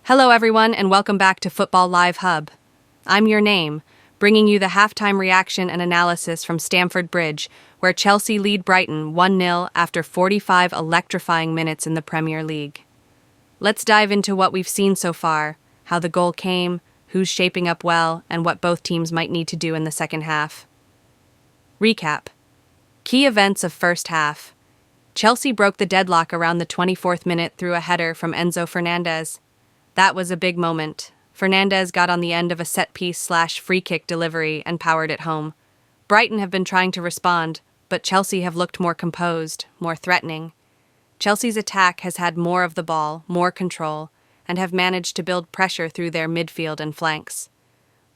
Hello, everyone, and welcome back to Football Live Hub. I'm your name, bringing you the halftime reaction and analysis from Stamford Bridge, where Chelsea lead Brighton 1-0 after 45 electrifying minutes in the Premier League. Let's dive into what we've seen so far, how the goal came, who's shaping up well, and what both teams might need to do in the second half. Recap. Key events of first half. Chelsea broke the deadlock around the 24th minute through a header from Enzo Fernandez. That was a big moment. Fernandez got on the end of a set-piece/free kick delivery and powered it home. Brighton have been trying to respond, but Chelsea have looked more composed, more threatening. Chelsea's attack has had more of the ball, more control, and have managed to build pressure through their midfield and flanks.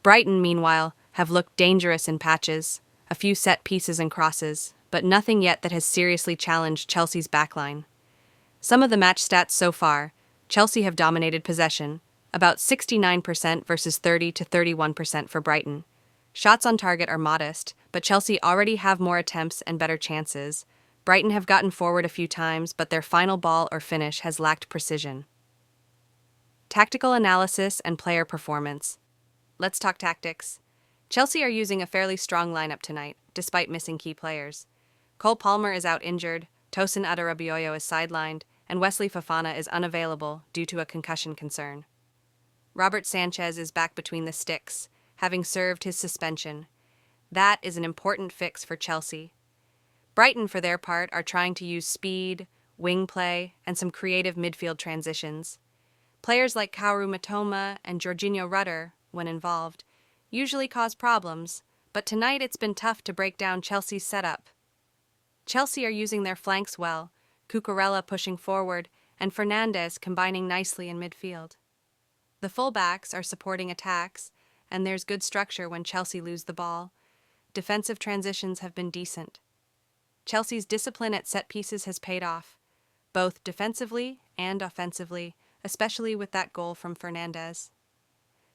Brighton, meanwhile, have looked dangerous in patches, a few set pieces and crosses, but nothing yet that has seriously challenged Chelsea's backline. Some of the match stats so far: Chelsea have dominated possession, about 69% versus 30 to 31% for Brighton. Shots on target are modest, but Chelsea already have more attempts and better chances. Brighton have gotten forward a few times, but their final ball or finish has lacked precision. Tactical analysis and player performance. Let's talk tactics. Chelsea are using a fairly strong lineup tonight, despite missing key players. Cole Palmer is out injured, Tosin Adarabioyo is sidelined, and Wesley Fofana is unavailable due to a concussion concern. Robert Sanchez is back between the sticks, having served his suspension. That is an important fix for Chelsea. Brighton, for their part, are trying to use speed, wing play, and some creative midfield transitions. Players like Kaoru Mitoma and Jorginho Rutter, when involved, usually cause problems, but tonight it's been tough to break down Chelsea's setup. Chelsea are using their flanks well, Cucurella pushing forward, and Fernandez combining nicely in midfield. The fullbacks are supporting attacks, and there's good structure when Chelsea lose the ball. Defensive transitions have been decent. Chelsea's discipline at set pieces has paid off, both defensively and offensively, especially with that goal from Fernandez.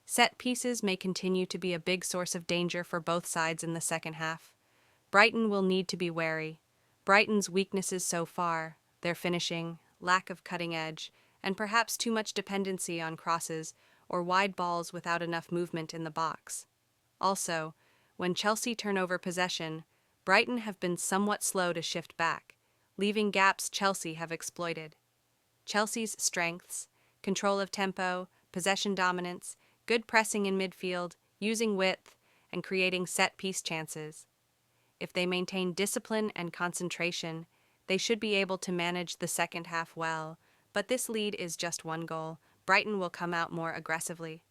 Set pieces may continue to be a big source of danger for both sides in the second half. Brighton will need to be wary. Brighton's weaknesses so far: their finishing, lack of cutting edge, and perhaps too much dependency on crosses or wide balls without enough movement in the box. Also, when Chelsea turn over possession, Brighton have been somewhat slow to shift back, leaving gaps Chelsea have exploited. Chelsea's strengths: control of tempo, possession dominance, good pressing in midfield, using width, and creating set-piece chances. If they maintain discipline and concentration, they should be able to manage the second half well, but this lead is just one goal. Brighton will come out more aggressively.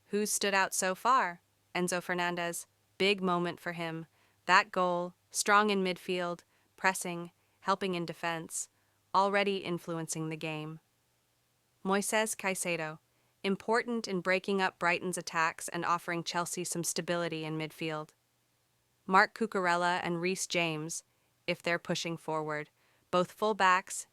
Who's stood out so far? Enzo Fernandez. Big moment for him. That goal, strong in midfield, pressing, helping in defense, already influencing the game. Moises Caicedo. Important in breaking up Brighton's attacks and offering Chelsea some stability in midfield. Marc Cucurella and Reece James, if they're pushing forward. Both full-backs,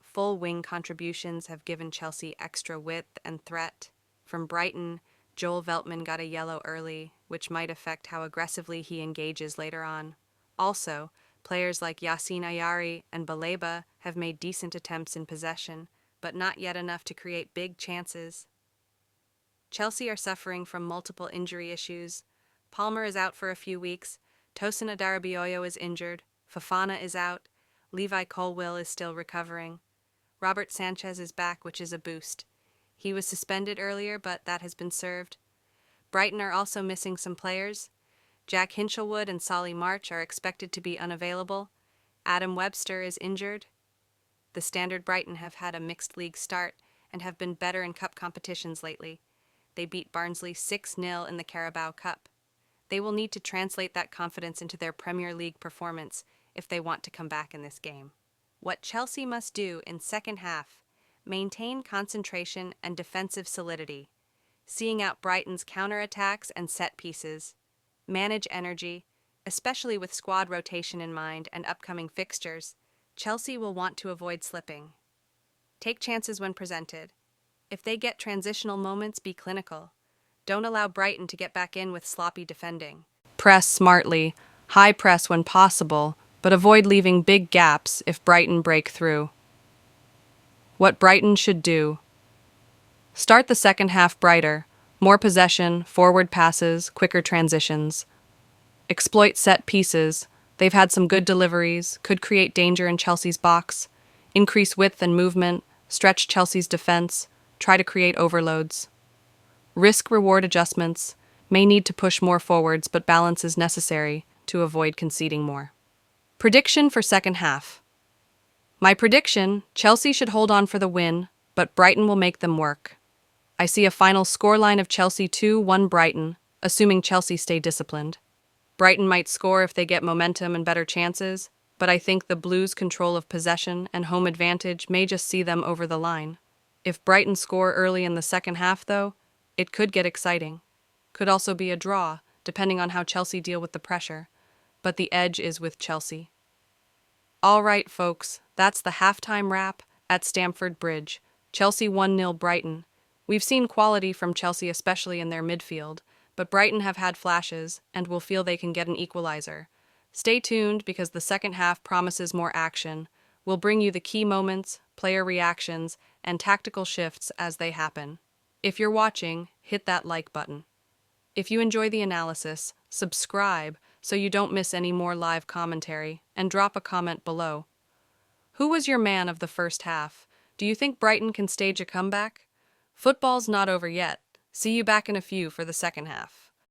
full wing contributions have given Chelsea extra width and threat. From Brighton, Joel Veltman got a yellow early, which might affect how aggressively he engages later on. Also, players like Yassine Ayari and Baleba have made decent attempts in possession, but not yet enough to create big chances. Chelsea are suffering from multiple injury issues. Palmer is out for a few weeks, Tosin Adarabioyo is injured, Fofana is out, Levi Colwill is still recovering. Robert Sanchez is back, which is a boost. He was suspended earlier, but that has been served. Brighton are also missing some players. Jack Hinchelwood and Solly March are expected to be unavailable. Adam Webster is injured. The Standard Brighton have had a mixed league start and have been better in cup competitions lately. They beat Barnsley 6-0 in the Carabao Cup. They will need to translate that confidence into their Premier League performance if they want to come back in this game. What Chelsea must do in second half: maintain concentration and defensive solidity, seeing out Brighton's counterattacks and set pieces, manage energy, especially with squad rotation in mind and upcoming fixtures. Chelsea will want to avoid slipping. Take chances when presented. If they get transitional moments, be clinical. Don't allow Brighton to get back in with sloppy defending. Press smartly, high press when possible, but avoid leaving big gaps if Brighton break through. What Brighton should do: Start the second half brighter. More possession, forward passes, quicker transitions. Exploit set pieces. They've had some good deliveries, could create danger in Chelsea's box. Increase width and movement, stretch Chelsea's defense, try to create overloads. Risk-reward adjustments. May need to push more forwards, but balance is necessary to avoid conceding more. Prediction for second half. My prediction, Chelsea should hold on for the win, but Brighton will make them work. I see a final scoreline of Chelsea 2-1 Brighton, assuming Chelsea stay disciplined. Brighton might score if they get momentum and better chances, but I think the Blues' control of possession and home advantage may just see them over the line. If Brighton score early in the second half, though, it could get exciting. Could also be a draw, depending on how Chelsea deal with the pressure, but the edge is with Chelsea. All right, folks, that's the halftime wrap at Stamford Bridge. Chelsea 1-0 Brighton. We've seen quality from Chelsea, especially in their midfield, but Brighton have had flashes and will feel they can get an equalizer. Stay tuned because the second half promises more action. We'll bring you the key moments, player reactions, and tactical shifts as they happen. If you're watching, hit that like button. If you enjoy the analysis, subscribe so you don't miss any more live commentary, and drop a comment below. Who was your man of the first half? Do you think Brighton can stage a comeback? Football's not over yet. See you back in a few for the second half.